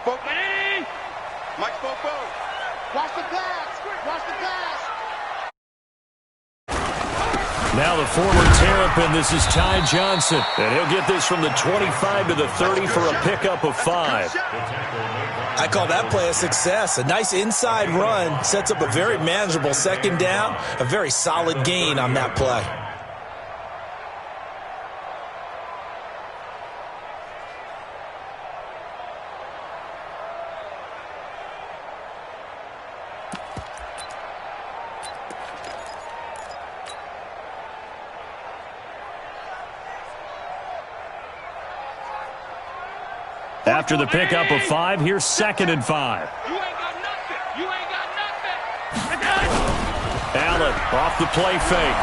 spoke. Mike spoke both. Watch the pass. Watch the pass. Now the former Terrapin, this is Ty Johnson. And he'll get this from the 25 to the 30 for a pickup of 5. I call that play a success. A nice inside run sets up a very manageable second down. A very solid gain on that play. After the pickup of 5, here's 2nd and 5. You ain't got nothing. You ain't got nothing. Allen off the play fake.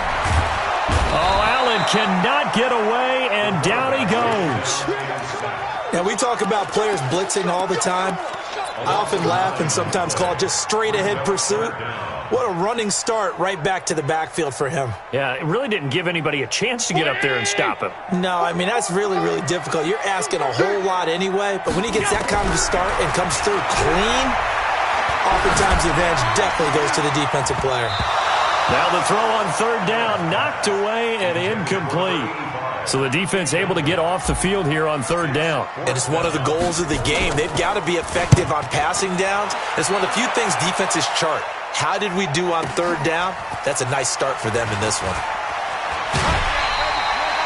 Oh, Allen cannot get away, and down he goes. Now, we talk about players blitzing all the time. I often laugh and sometimes call it just straight-ahead pursuit. What a running start right back to the backfield for him. Yeah, it really didn't give anybody a chance to get up there and stop him. No, I mean, that's really, really difficult. You're asking a whole lot anyway, but when he gets that kind of a start and comes through clean, oftentimes the advantage definitely goes to the defensive player. Now the throw on 3rd down, knocked away and incomplete. So the defense able to get off the field here on 3rd down. And it's one of the goals of the game. They've got to be effective on passing downs. It's one of the few things defenses chart. How did we do on 3rd down? That's a nice start for them in this one.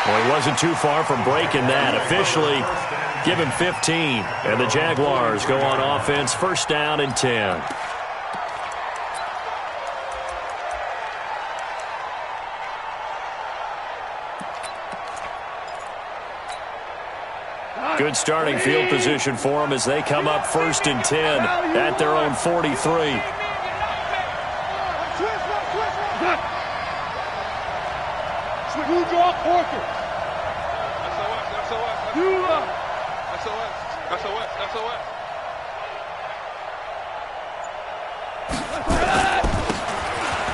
Well, he wasn't too far from breaking that. Officially, give him 15. And the Jaguars go on offense, 1st down and 10. Good starting field position for them as they come up 1st and 10 at their own 43.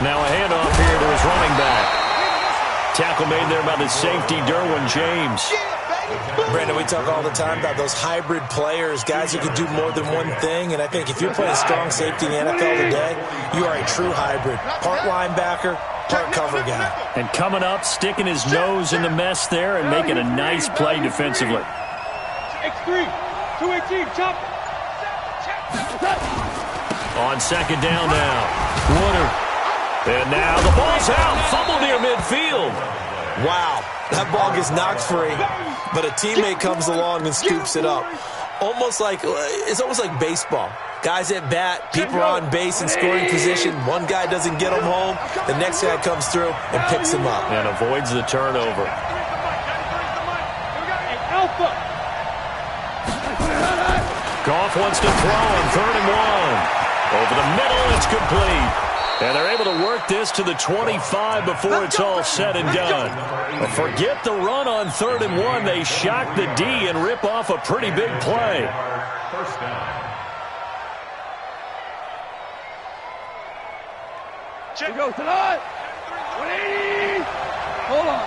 Now a handoff here to his running back. Tackle made there by the safety, Derwin James. Brandon, we talk all the time about those hybrid players, guys who can do more than one thing, and I think if you're playing strong safety in the NFL today, you are a true hybrid. Part linebacker, part cover guy. And coming up, sticking his nose in the mess there and making a nice play defensively. X3, 218, chop. On 2nd down now, Woodard. And now the ball's out, fumble near midfield. Wow, that ball gets knocked free, but a teammate comes along and scoops it up. It's almost like baseball. Guys at bat, people are on base in scoring position. One guy doesn't get him home. The next guy comes through and picks him up. And avoids the turnover. Goff wants to throw on 3rd and 1. Over the middle, it's complete. And they're able to work this to the 25 before it's all said and done. But forget the run on 3rd and 1. They shock the D and rip off a pretty big play. Check. Go tonight. 180. Hold on.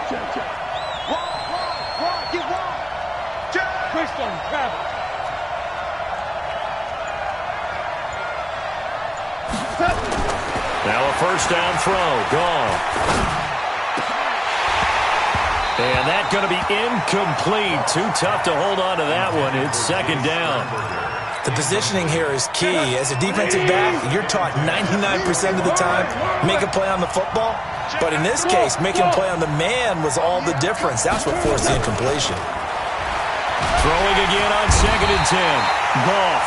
Check. Wrong. Get wrong. Check. Christian, Travis. Now a 1st down throw. Gone. And that's going to be incomplete. Too tough to hold on to that one. It's 2nd down. The positioning here is key. As a defensive back, you're taught 99% of the time, make a play on the football. But in this case, making a play on the man was all the difference. That's what forced the incompletion. Throwing again on 2nd and 10. Goff.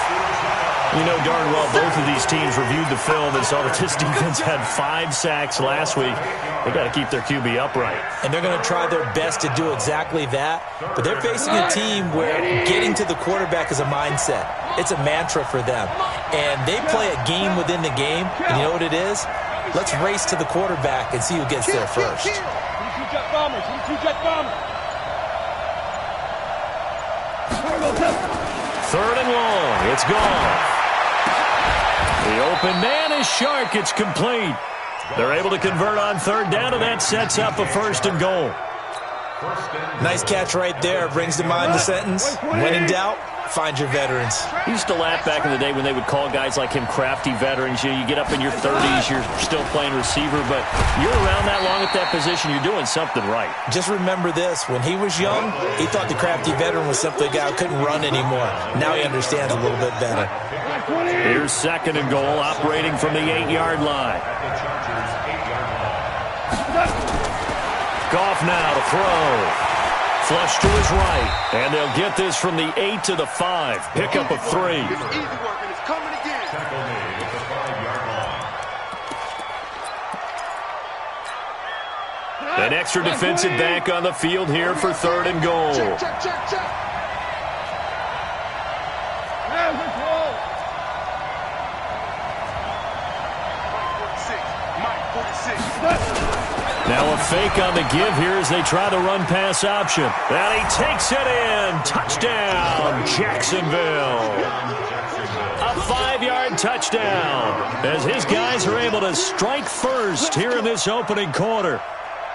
You know darn well both of these teams reviewed the film and saw that this defense had 5 sacks last week. They got to keep their QB upright. And they're going to try their best to do exactly that. But they're facing a team where getting to the quarterback is a mindset. It's a mantra for them. And they play a game within the game. And you know what it is? Let's race to the quarterback and see who gets there first. 2 jet bombers. 3rd and 1. It's gone. The open man is Shark. It's complete. They're able to convert on 3rd down, and that sets up a 1st and goal. Nice catch right there. Brings to mind the sentence, when in doubt, find your veterans. He used to laugh back in the day when they would call guys like him crafty veterans. You get up in your 30s, you're still playing receiver, but you're around that long at that position, you're doing something right. Just remember this. When he was young, he thought the crafty veteran was simply a guy who couldn't run anymore. Now he understands a little bit better. Here's 2nd and goal, operating from the 8-yard line. Goff now to throw. Flush to his right, and they'll get this from the 8 to the 5. Pick up a 3. It's easy work, and it's coming again. An extra defensive back on the field here for 3rd and goal. Check. Mike 46. Now a fake on the give here as they try the run-pass option. And he takes it in. Touchdown, Jacksonville. A 5-yard touchdown as his guys are able to strike first here in this opening quarter.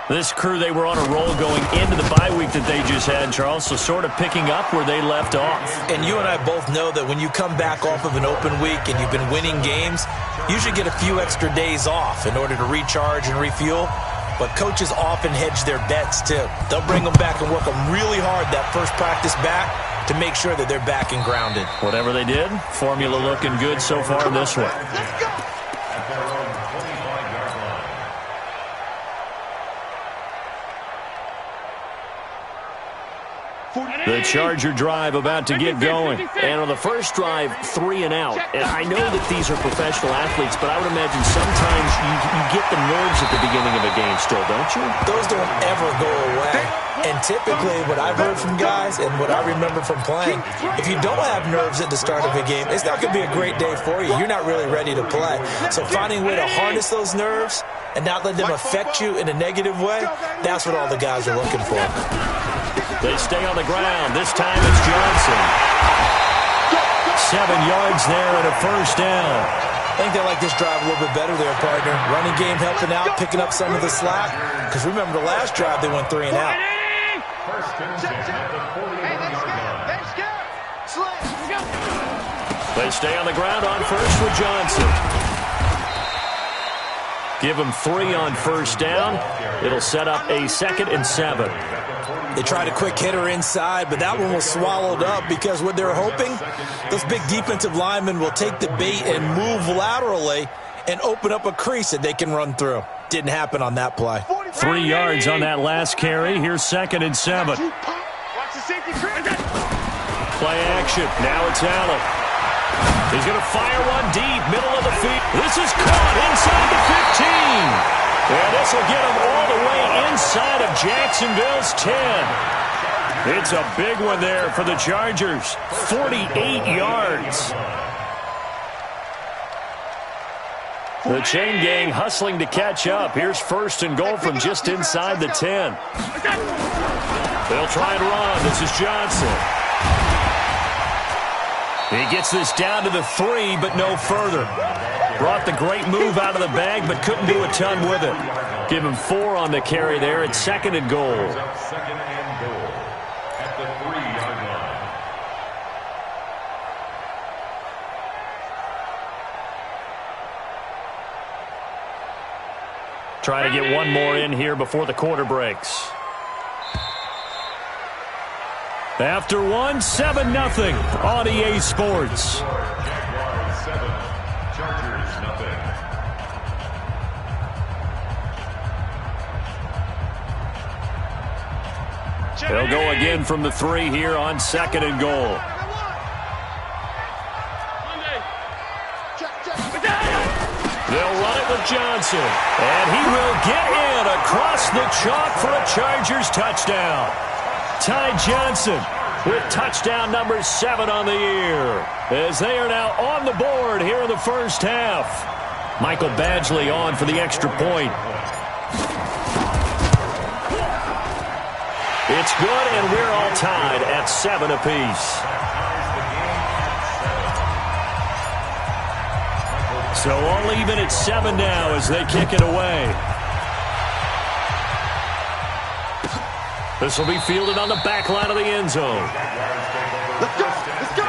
This crew, they were on a roll going into the bye week that they just had, Charles, so sort of picking up where they left off. And you and I both know that when you come back off of an open week and you've been winning games, you should get a few extra days off in order to recharge and refuel. But coaches often hedge their bets, too. They'll bring them back and work them really hard that first practice back to make sure that they're back and grounded. Whatever they did, formula looking good so far in this one. Let's go. The Charger drive about to get going. And on the first drive, 3 and out. And I know that these are professional athletes, but I would imagine sometimes you get the nerves at the beginning of a game still, don't you? Those don't ever go away. And typically what I've heard from guys and what I remember from playing, if you don't have nerves at the start of a game, it's not going to be a great day for you. You're not really ready to play. So finding a way to harness those nerves and not let them affect you in a negative way, that's what all the guys are looking for. They stay on the ground. This time it's Johnson. 7 yards there and a first down. I think they like this drive a little bit better there, partner. Running game helping out, picking up some of the slack. Because remember the last drive, they went 3 and out. They stay on the ground on first with Johnson. Give them 3 on first down. It'll set up a 2nd and 7. They tried a quick hitter inside, but that one was swallowed up because what they're hoping, those big defensive linemen will take the bait and move laterally and open up a crease that they can run through. Didn't happen on that play. 3 yards on that last carry. Here's 2nd and 7. Play action. Now it's Allen. He's going to fire one deep, middle of the field. This is caught inside the 15. And this will get him all the way inside of Jacksonville's 10. It's a big one there for the Chargers. 48 yards. The chain gang hustling to catch up. Here's 1st and goal from just inside the 10. They'll try and run. This is Johnson. He gets this down to the 3, but no further. Brought the great move out of the bag, but couldn't do a ton with it. Give him 4 on the carry there. It's 2nd and goal. 2nd and goal at the 3-yard line. Try to get one more in here before the quarter breaks. After one, 7-0 on EA Sports. Jaguars 7, Chargers 0. They'll go again from the 3 here on 2nd and goal. They'll run it with Johnson. And he will get in across the chalk for a Chargers touchdown. Ty Johnson with touchdown number 7 on the year, as they are now on the board here in the first half. Michael Badgley on for the extra point. It's good, and we're all tied at 7 apiece. So all even at 7 now as they kick it away. This will be fielded on the back line of the end zone. Let's go! Let's go!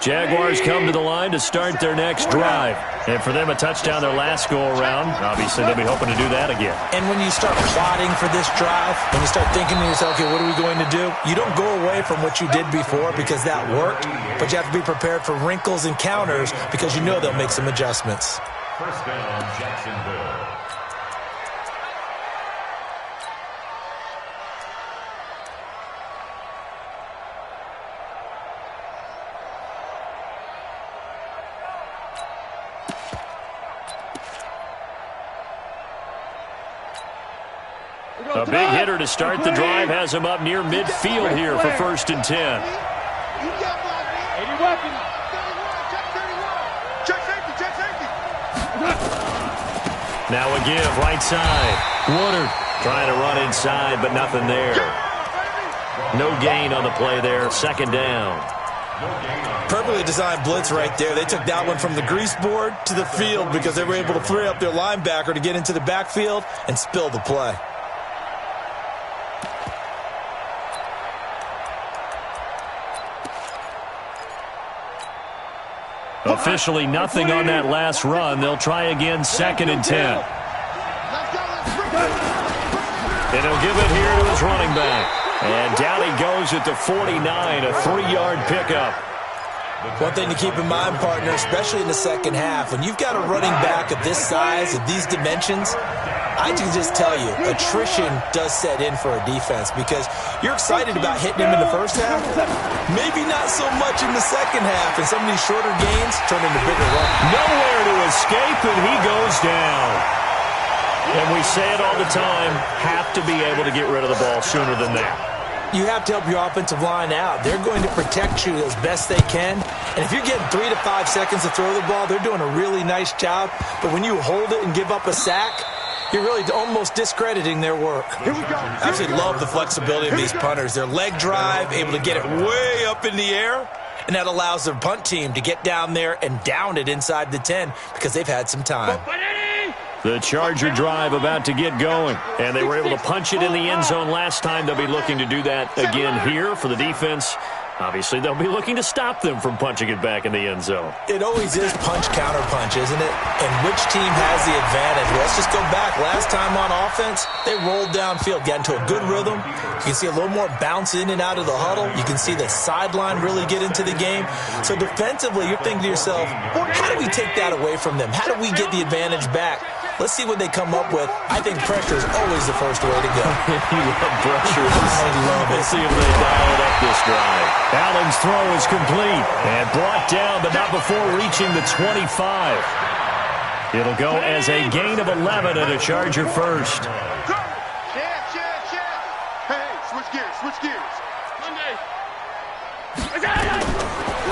Jaguars come to the line to start their next drive. And for them, a touchdown their last go-around. Obviously, they'll be hoping to do that again. And when you start plotting for this drive, when you start thinking to yourself, okay, what are we going to do? You don't go away from what you did before because that worked, but you have to be prepared for wrinkles and counters because you know they'll make some adjustments. First down, Jacksonville. A big hitter to start the drive has him up near midfield here for 1st and 10. Now a give, right side. Woodard trying to run inside, but nothing there. No gain on the play there, 2nd down. Perfectly designed blitz right there. They took that one from the grease board to the field because they were able to free up their linebacker to get into the backfield and spill the play. Officially nothing on that last run. They'll try again, 2nd and 10. And he'll give it here to his running back. And down he goes at the 49, a 3-yard pickup. One thing to keep in mind, partner, especially in the second half, when you've got a running back of this size, of these dimensions, I can just tell you, attrition does set in for a defense because you're excited about hitting him in the first half. Maybe not so much in the second half, and some of these shorter gains turn into bigger runs. Nowhere to escape, and he goes down. And we say it all the time, have to be able to get rid of the ball sooner than that. You have to help your offensive line out. They're going to protect you as best they can. And if you're getting 3 to 5 seconds to throw the ball, they're doing a really nice job. But when you hold it and give up a sack, you're really almost discrediting their work. Here we go. I absolutely love the flexibility of these punters. Their leg drive, able to get it way up in the air, and that allows their punt team to get down there and down it inside the 10 because they've had some time. The Charger drive about to get going, and they were able to punch it in the end zone last time. They'll be looking to do that again here for the defense. Obviously, they'll be looking to stop them from punching it back in the end zone. It always is punch-counter-punch, isn't it? And which team has the advantage? Let's just go back. Last time on offense, they rolled downfield, got into a good rhythm. You can see a little more bounce in and out of the huddle. You can see the sideline really get into the game. So defensively, you're thinking to yourself, how do we take that away from them? How do we get the advantage back? Let's see what they come up with. I think pressure is always the first way to go. You love pressure. I love it. Let's see if they dial it up this drive. Allen's throw is complete and brought down, but not before reaching the 25. It'll go as a gain of 11 and a Charger first. Hey, switch gears.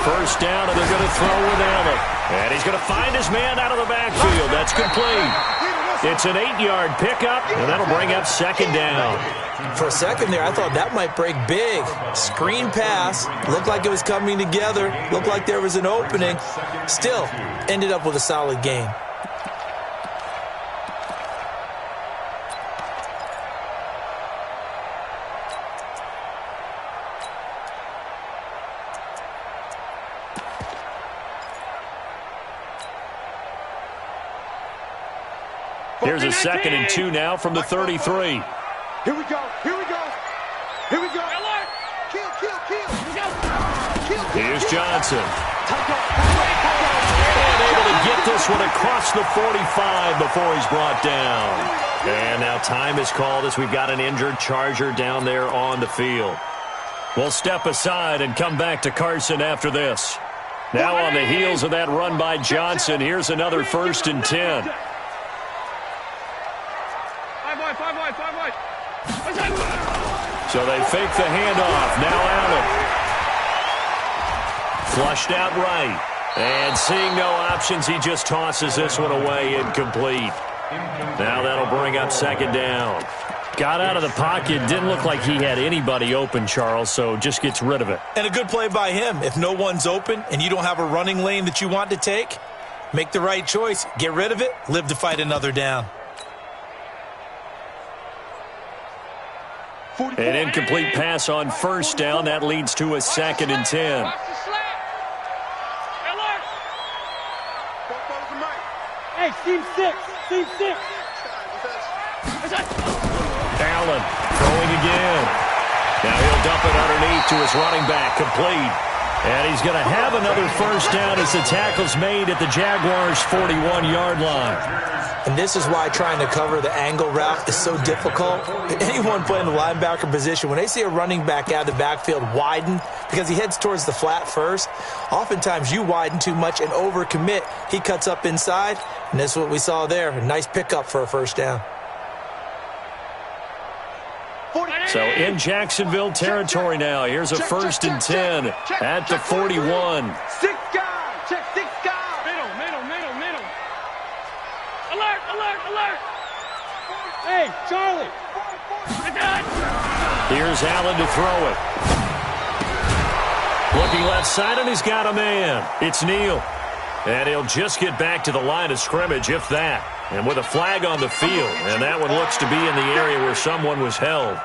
First down, and they're going to throw with Allen. And he's going to find his man out of the backfield. That's complete. It's an 8-yard pickup, and that'll bring up 2nd down. For a second there, I thought that might break big. Screen pass. Looked like it was coming together. Looked like there was an opening. Still, ended up with a solid gain. Here's a 2nd and 2 now from the 33. Here we go. Kill. Here's Johnson. And able to get this one across the 45 before he's brought down. And now time is called as we've got an injured Charger down there on the field. We'll step aside and come back to Carson after this. Now on the heels of that run by Johnson, here's another 1st and 10. So they fake the handoff. Now Allen. Flushed out right. And seeing no options, he just tosses this one away, incomplete. Now that'll bring up 2nd down. Got out of the pocket. Didn't look like he had anybody open, Charles, so just gets rid of it. And a good play by him. If no one's open and you don't have a running lane that you want to take, make the right choice. Get rid of it. Live to fight another down. An incomplete pass on 1st down. That leads to a 2nd and 10. Hey, team 6. Team 6. Allen throwing again. Now he'll dump it underneath to his running back, complete. And he's going to have another first down as the tackle's made at the Jaguars' 41-yard line. And this is why trying to cover the angle route is so difficult. Anyone playing the linebacker position, when they see a running back out of the backfield widen because he heads towards the flat first, oftentimes you widen too much and overcommit. He cuts up inside, and this is what we saw there. A nice pickup for a first down. So in Jacksonville territory now. Here's a first and 10 at the 41. 6 guys. Check 6 guys. Middle. Alert. Hey, Charlie. Here's Allen to throw it. Looking left side, and he's got a man. It's Neal. And he'll just get back to the line of scrimmage, if that. And with a flag on the field. And that one looks to be in the area where someone was held.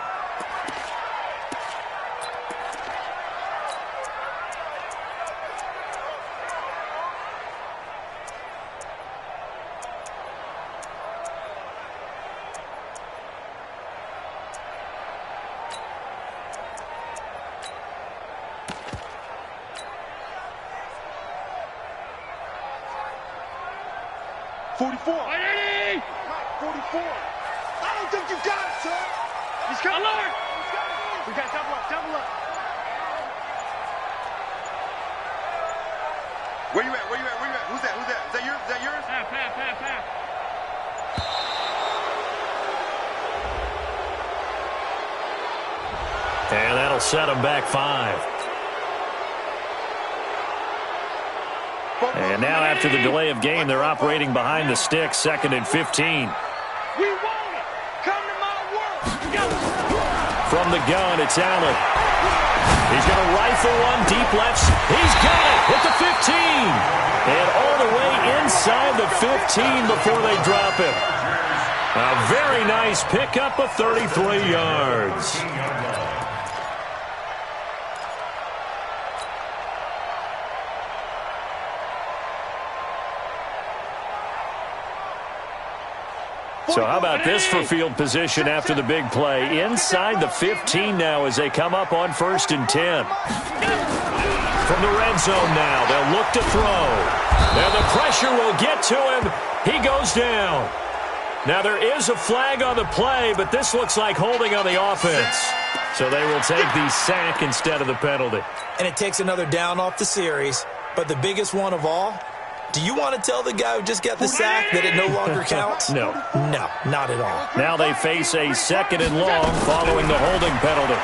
Where you at? Who's that? Is that yours? Pass. And that'll set him back 5. And now after the delay of game, they're operating behind the sticks, 2nd and 15. We want it. Come to my world. From the gun, it's Allen. He's going to rifle one deep left. He's got it at the 15. And all the way inside the 15 before they drop him. A very nice pickup of 33 yards. So how about this for field position after the big play? Inside the 15 now as they come up on 1st and 10. From the red zone now, they'll look to throw. And the pressure will get to him. He goes down. Now there is a flag on the play, but this looks like holding on the offense. So they will take the sack instead of the penalty. And it takes another down off the series. But the biggest one of all, do you want to tell the guy who just got the sack that it no longer counts? No. No, not at all. Now they face a 2nd and long following the holding penalty.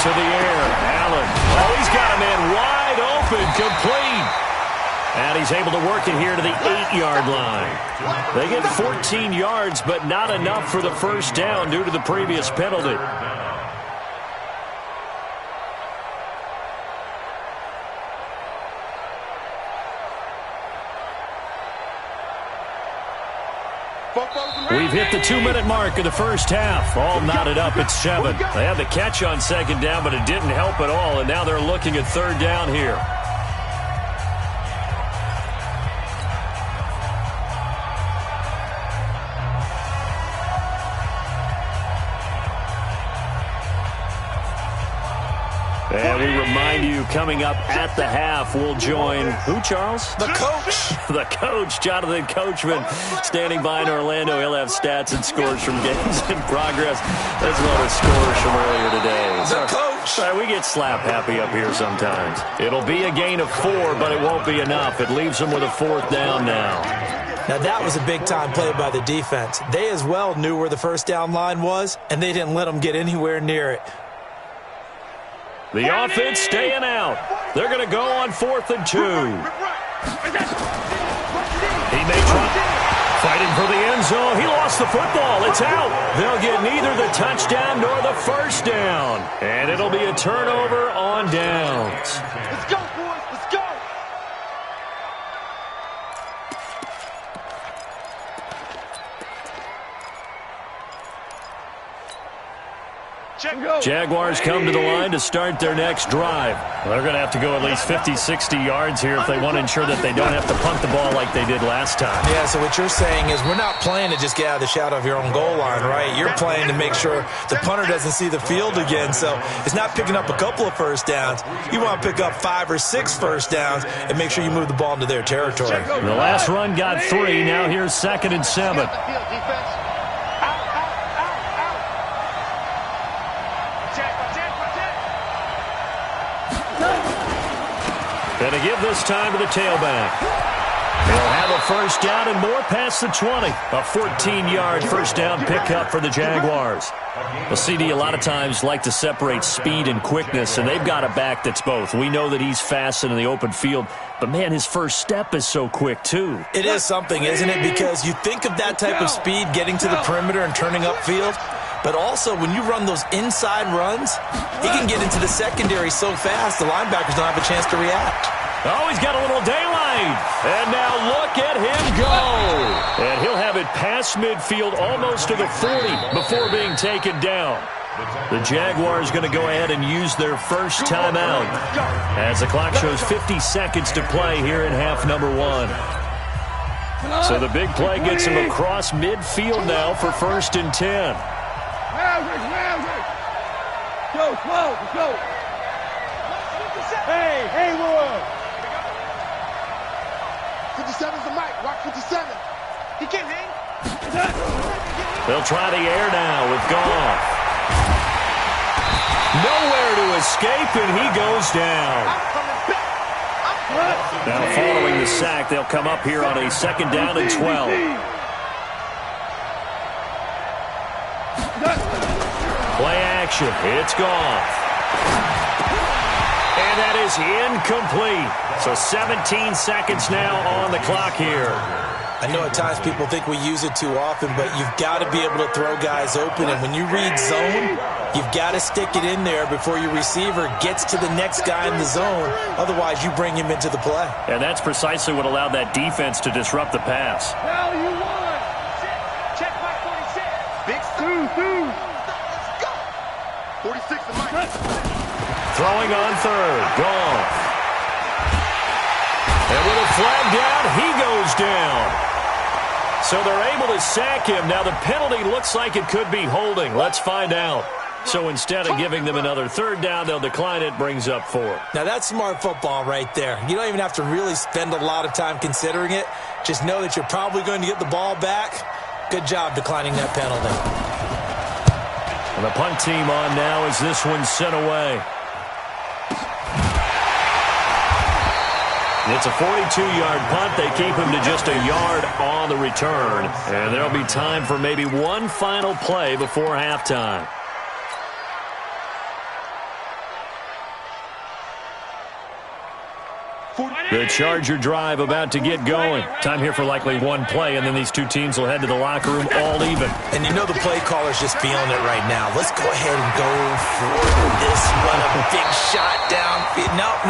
To the air, Allen. Oh, he's got a man wide open, complete. And he's able to work it here to the 8-yard line. They get 14 yards, but not enough for the first down due to the previous penalty. We've hit the 2-minute mark of the first half. All knotted up at 7. They had the catch on 2nd down, but it didn't help at all, and now they're looking at 3rd down here. And we remind you, coming up at the half, we'll join who, Charles? The coach. The coach, Jonathan Coachman, standing by in Orlando. He'll have stats and scores from games in progress, as well as scores from earlier today. The coach. Sorry, we get slap happy up here sometimes. It'll be a gain of 4, but it won't be enough. It leaves them with a 4th down now. Now, that was a big-time play by the defense. They as well knew where the first down line was, and they didn't let them get anywhere near it. The offense staying out. They're going to go on 4th and 2. He may try. Fighting for the end zone. He lost the football. It's out. They'll get neither the touchdown nor the first down. And it'll be a turnover on downs. Let's go, boys. Let's go. Jaguars come to the line to start their next drive. They're going to have to go at least 50, 60 yards here if they want to ensure that they don't have to punt the ball like they did last time. Yeah, so what you're saying is we're not playing to just get out of the shadow of your own goal line, right? You're playing to make sure the punter doesn't see the field again. So it's not picking up a couple of first downs. You want to pick up 5 or 6 first downs and make sure you move the ball into their territory. The last run got 3. Now here's 2nd and 7. And to give this time to the tailback. They'll have a first down and more past the 20. A 14-yard first down pickup for the Jaguars. Well, CD, a lot of times like to separate speed and quickness, and they've got a back that's both. We know that he's fast in the open field, but, man, his first step is so quick, too. It is something, isn't it? Because you think of that type of speed getting to the perimeter and turning upfield, but also when you run those inside runs, he can get into the secondary so fast the linebackers don't have a chance to react. Oh, he's got a little daylight. And now look at him go. And he'll have it past midfield almost to the 40 before being taken down. The Jaguars going to go ahead and use their first timeout as the clock shows 50 seconds to play here in half number 1. So the big play gets him across midfield now for 1st and 10. Go, slow, go. Hey, Lord. 57's the mic. Watch 57. He can't hang. They'll try the air now with Goff. Nowhere to escape, and he goes down. Now following the sack, they'll come up here on a 2nd down and 12. Play action. It's Goff. And that is incomplete. So 17 seconds now on the clock here. I know at times people think we use it too often, but you've got to be able to throw guys open. And when you read zone, you've got to stick it in there before your receiver gets to the next guy in the zone. Otherwise, you bring him into the play. And that's precisely what allowed that defense to disrupt the pass. Now you won. Check my 46. Big two. Let's go. 46 the mic. Throwing on 3rd. Goff. And with a flag down, he goes down. So they're able to sack him. Now the penalty looks like it could be holding. Let's find out. So instead of giving them another 3rd down, they'll decline it, brings up 4. Now that's smart football right there. You don't even have to really spend a lot of time considering it. Just know that you're probably going to get the ball back. Good job declining that penalty. And the punt team on now as this one's sent away. It's a 42-yard punt. They keep him to just a yard on the return. And there'll be time for maybe one final play before halftime. The Charger drive about to get going. Time here for likely one play, and then these two teams will head to the locker room all even. And you know the play caller's just feeling it right now. Let's go ahead and go for this one. A big shot down. Nope.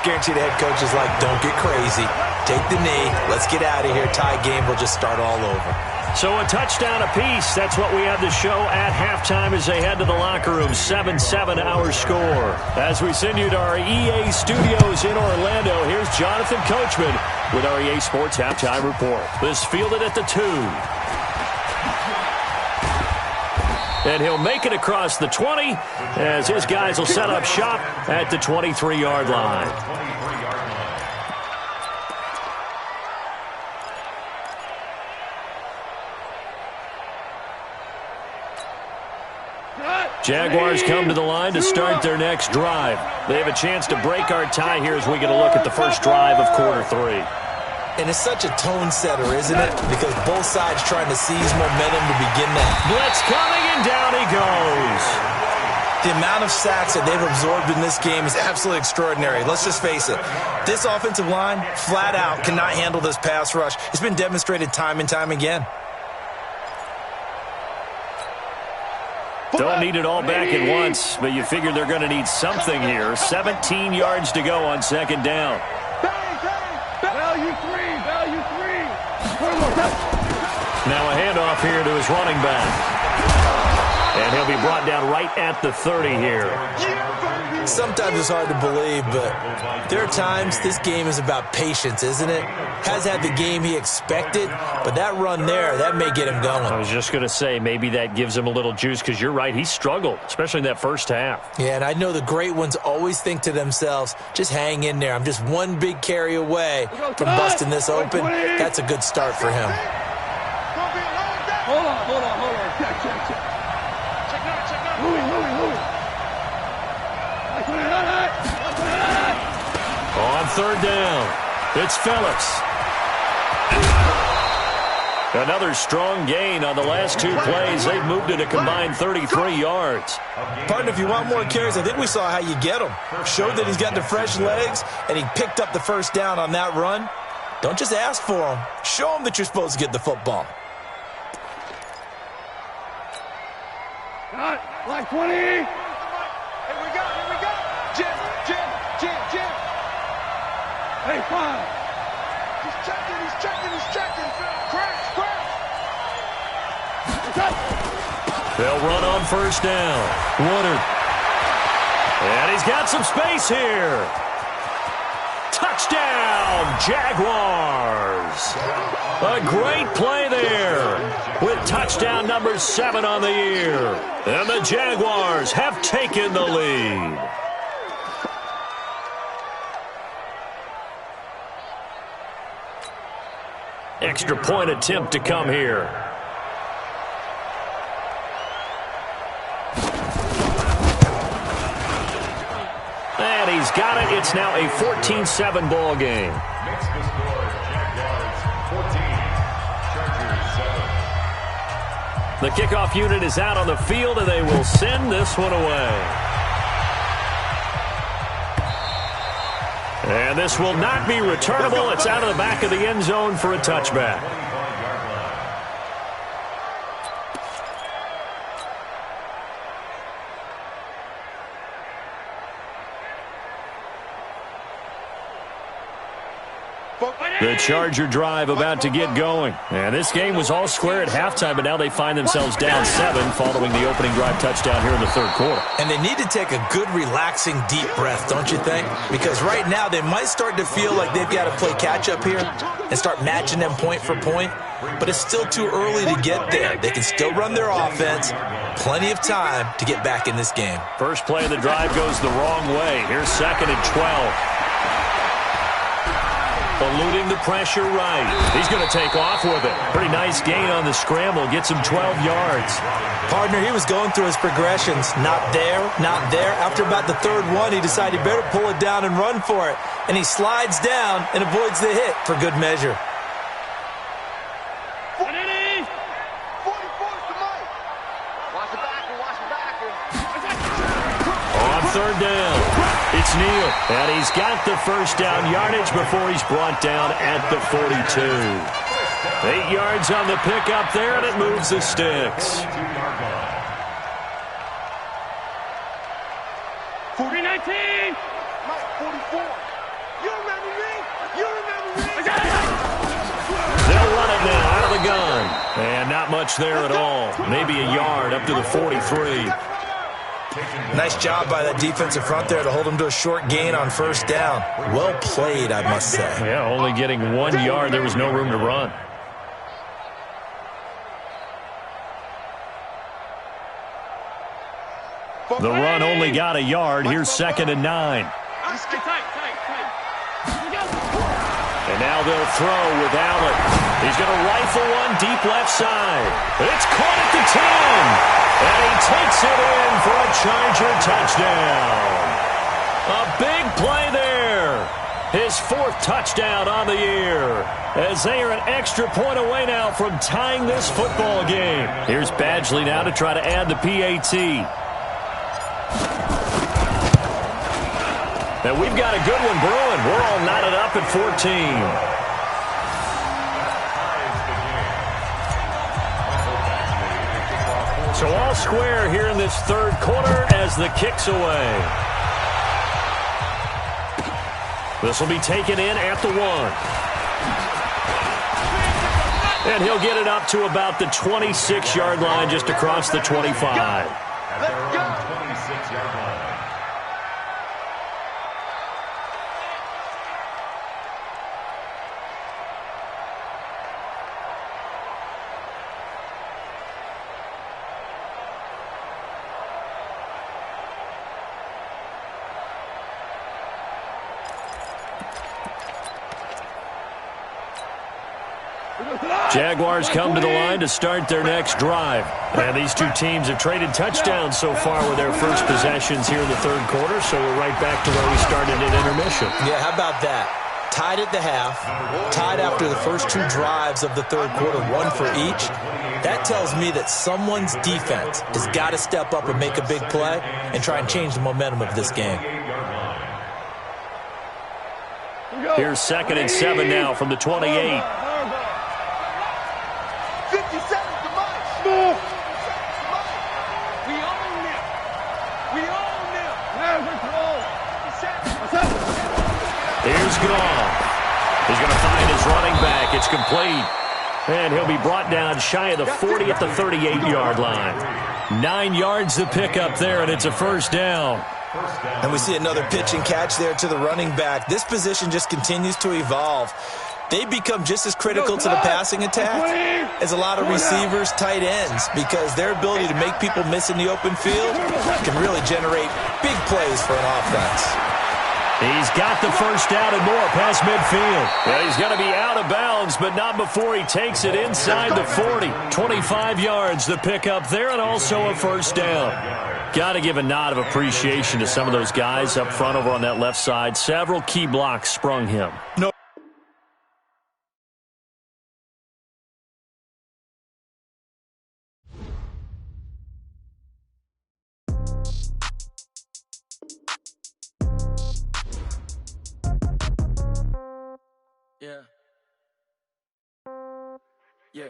Guarantee the head coach is like, don't get crazy. Take the knee. Let's get out of here. Tie game. We'll just start all over. So a touchdown apiece. That's what we have to show at halftime as they head to the locker room. 7-7 our score. As we send you to our EA studios in Orlando, here's Jonathan Coachman with our EA Sports Halftime Report. This fielded at the 2. And he'll make it across the 20 as his guys will set up shop at the 23-yard line. Jaguars come to the line to start their next drive. They have a chance to break our tie here as we get a look at the first drive of quarter 3. And it's such a tone setter, isn't it? Because both sides trying to seize momentum to begin that. Blitz coming, and down he goes. The amount of sacks that they've absorbed in this game is absolutely extraordinary. Let's just face it. This offensive line, flat out, cannot handle this pass rush. It's been demonstrated time and time again. Don't need it all back at once, but you figure they're going to need something here. 17 yards to go on second down. Value three. Now a handoff here to his running back. And he'll be brought down right at the 30 here. Sometimes it's hard to believe, but there are times this game is about patience, isn't it? Has had the game he expected, but that run there, that may get him going. I was just going to say, maybe that gives him a little juice, because you're right, he struggled, especially in that first half. Yeah, and I know the great ones always think to themselves, just hang in there. I'm just one big carry away from busting this open. That's a good start for him. Hold on. Check. Louis. On third down, it's Phillips. Another strong gain on the last two plays. They've moved it a combined 33 yards. Partner, if you want more carries, I think we saw how you get them. Showed that he's got the fresh legs, and he picked up the first down on that run. Don't just ask for them. Show them that you're supposed to get the football. Like 20. Here we go. Jim. Hey, fine. He's checking. Crash. They'll run on first down. Woodard. And he's got some space here. Touchdown, Jaguars. A great play there with touchdown number 7 on the year. And the Jaguars have taken the lead. Extra point attempt to come here. And he's got it. It's now a 14-7 ball game. Makes the score Jaguars 14, Chargers 7. The kickoff unit is out on the field, and they will send this one away. And this will not be returnable. It's out of the back of the end zone for a touchback. The Charger drive about to get going. And this game was all square at halftime, but now they find themselves down 7 following the opening drive touchdown here in the third quarter. And they need to take a good, relaxing, deep breath, don't you think? Because right now they might start to feel like they've got to play catch-up here and start matching them point for point. But it's still too early to get there. They can still run their offense. Plenty of time to get back in this game. First play of the drive goes the wrong way. Here's 2nd and 12. Eluding the pressure right. He's going to take off with it. Pretty nice gain on the scramble. Gets him 12 yards. Partner, he was going through his progressions. Not there. After about the third one, he decided he better pull it down and run for it. And he slides down and avoids the hit for good measure. 40. On third down, it's Neal. And he's got the first down yardage before he's brought down at the 42. 8 yards on the pickup there, and it moves the sticks. 40-19. Mike, 44. You remember me? They'll run it now out of the gun. And not much there at all. Maybe a yard up to the 43. Nice job by that defensive front there to hold him to a short gain on first down. Well played, I must say. Yeah, only getting 1 yard. There was no room to run. The run only got a yard. Here's 2nd and 9. And now they'll throw with Allen. He's going to rifle one deep left side. It's caught at the 10. And he takes it in for a Charger touchdown. A big play there. His 4th touchdown on the year. As they are an extra point away now from tying this football game. Here's Badgley now to try to add the PAT. And we've got a good one brewing. We're all knotted up at 14. So all square here in this third quarter as the kick's away. This will be taken in at the 1. And he'll get it up to about the 26-yard line just across the 25. At their own 26-yard line. Jaguars come to the line to start their next drive. And these two teams have traded touchdowns so far with their first possessions here in the third quarter, so we're right back to where we started at intermission. Yeah, how about that? Tied at the half, tied after the first two drives of the third quarter, one for each. That tells me that someone's defense has got to step up and make a big play and try and change the momentum of this game. Here's 2nd and 7 now from the 28. 50 seconds to Mike. Move. We own them. We own them. Here's Goff. He's going to find his running back. It's complete. And he'll be brought down shy of the 40 at the 38-yard line. 9 yards to pick up there, and it's a first down. And we see another pitch and catch there to the running back. This position just continues to evolve. They become just as critical to the passing attack as a lot of receivers, tight ends, because their ability to make people miss in the open field can really generate big plays for an offense. He's got the first down and more past midfield. Well, he's going to be out of bounds, but not before he takes it inside the 40. 25 yards to pick up there, and also a first down. Got to give a nod of appreciation to some of those guys up front over on that left side. Several key blocks sprung him. No. Yeah. Yeah.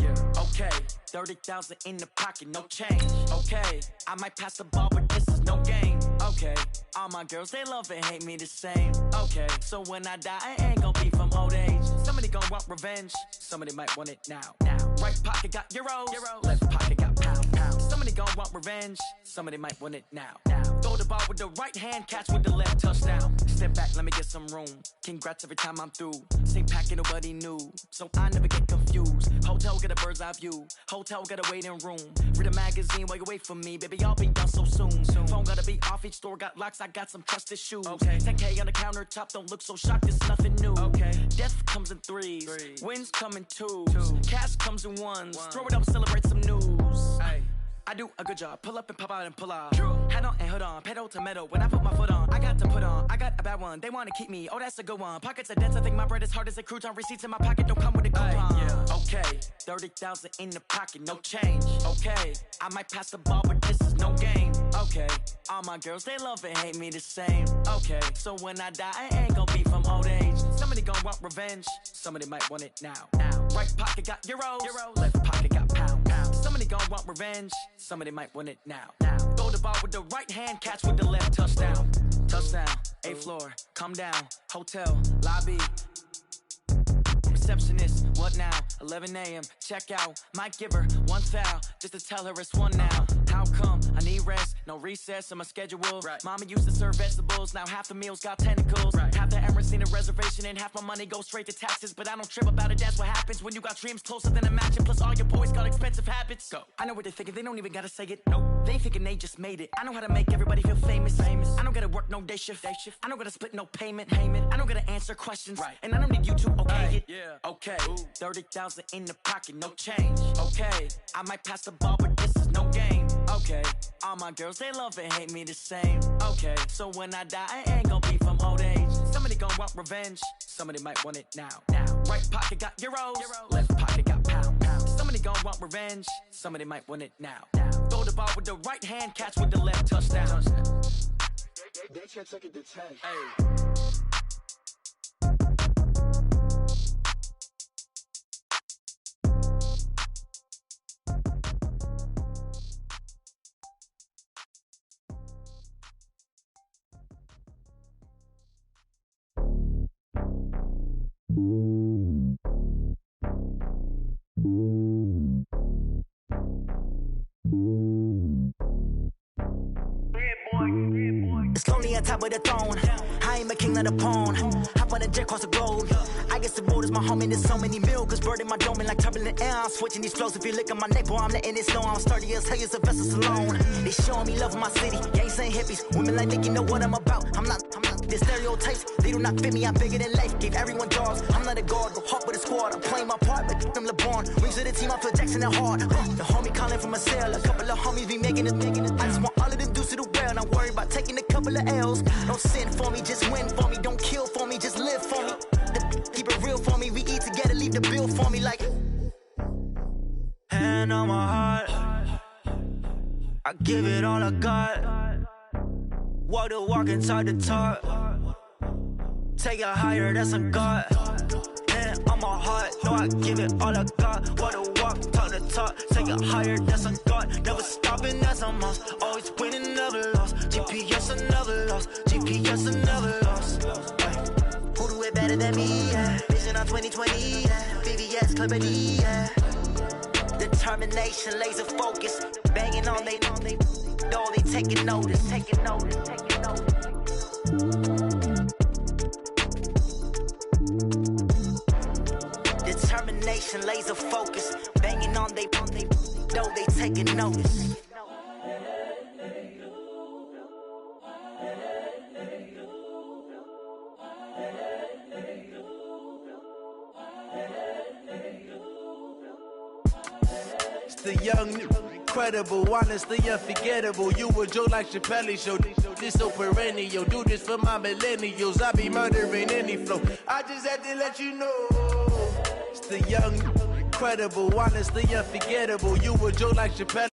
Yeah. Okay. 30,000 in the pocket, no change. Okay. I might pass the ball, but this is no game. Okay. All my girls, they love and hate me the same. Okay. So when I die, I ain't gonna be from old age. Somebody gonna want revenge. Somebody might want it now. Right pocket got euros. Left pocket got pound. Somebody gonna want revenge. Somebody might want it now. Throw the ball with the right hand, catch with the left, touchdown. Step back, let me get some room. Congrats every time I'm through. Same packet, nobody knew. So I never get confused. Hotel got a bird's eye view. Hotel got a waiting room. Read a magazine while you wait for me. Baby, I'll be done so soon. Phone gotta be off, each store got locks. I got some trusted shoes. 10K on the countertop, don't look so shocked, it's nothing new. Death comes in threes. Wins come in twos. Cash comes in ones. Throw it up, celebrate some news. I do a good job. Pull up and pop out and pull out. Head on and hood on. Pedal to metal. When I put my foot on, I got to put on. I got a bad one. They want to keep me. Oh, that's a good one. Pockets are dense. I think my bread is hard as a crouton. Receipts in my pocket don't come with a coupon. Okay. 30,000 in the pocket. No change. Okay. I might pass the ball, but this is no game. Okay. All my girls, they love and hate me the same. Okay. So when I die, I ain't gonna be from old age. Somebody gonna want revenge. Somebody might want it now. Right pocket got euros. Left pocket got pound. Somebody gonna want revenge. Somebody might want it now. Throw the ball with the right hand, catch with the left, touchdown. Touchdown, 8th floor, come down, hotel, lobby. Receptionist, what now? 11 a.m., check out. Might give her one foul, just to tell her it's one now. How come? I need rest, no recess in my schedule. Mama used to serve vegetables, now half the meals got tentacles. Half the Emirates need a reservation and half my money goes straight to taxes. But I don't trip about it, that's what happens when you got dreams closer than a match. And plus all your boys got expensive habits. Go. I know what they're thinking, they don't even gotta say it. Nope. They thinking they just made it. I know how to make everybody feel famous. I don't gotta work no day shift. I don't gotta split no payment. I don't gotta answer questions. And I don't need you to okay it. Okay, 30,000 in the pocket, no change. Okay, I might pass the ball, but this is no game. Okay, all my girls, they love and hate me the same. Okay, so when I die, I ain't gonna be from old age. Somebody gonna want revenge. Somebody might want it now. Right pocket got euros. Left pocket got pound. Somebody gonna want revenge. Somebody might want it now. Throw the ball with the right hand, catch with the left, touchdown. They can't take it to 10. on top of the throne. I ain't a king of the pawn. Hop on a jet across the globe. I guess the road is my home and there's so many milk. Bird in my dome and like turbulent air. I'm switching these flows. If you look at my neck, boy, I'm letting it slow. I'm sturdy as hell, it's a vessel alone. They showing me love in my city. Gang saying hippies. Women like Nick, you know what I'm about. I'm not the stereotypes. They do not fit me. I'm bigger than life. Gave everyone dogs. I'm not a guard. Go hard with a squad. I'm playing my part, but I'm LeBron. Wings of the team, I feel Jackson and hard. The homie calling from a cell. A couple of homies be making it. I just want all of them dudes to the well. Not worried about taking a couple of L's. Don't sin for me, just win for me. Don't kill for me, just live for me. Keep it real for me. We eat together, leave the bill for me like. Hand on my heart, I give it all I got. Walk the walk and talk the talk. Take it higher, that's a God. Hand on my heart, no, I give it all I got. Walk the walk, talk the talk. Take it higher, that's a God. Never stopping, that's a must. Always winning, never lost. GPS, I never lost. GPS, I never lost. Who do it better than me? Yeah. Vision on 2020. Yeah. VVS, Clippity. Yeah. Determination, laser focus. Banging on they know they taking notice. Taking notice. Determination, laser focus. Banging on they know they taking notice. The young, incredible, honestly unforgettable. You a joke like Chappelle show. This so perennial. Do this for my millennials. I be murdering any flow. I just had to let you know. It's the young, incredible, honestly unforgettable. You a joke like Chappelle.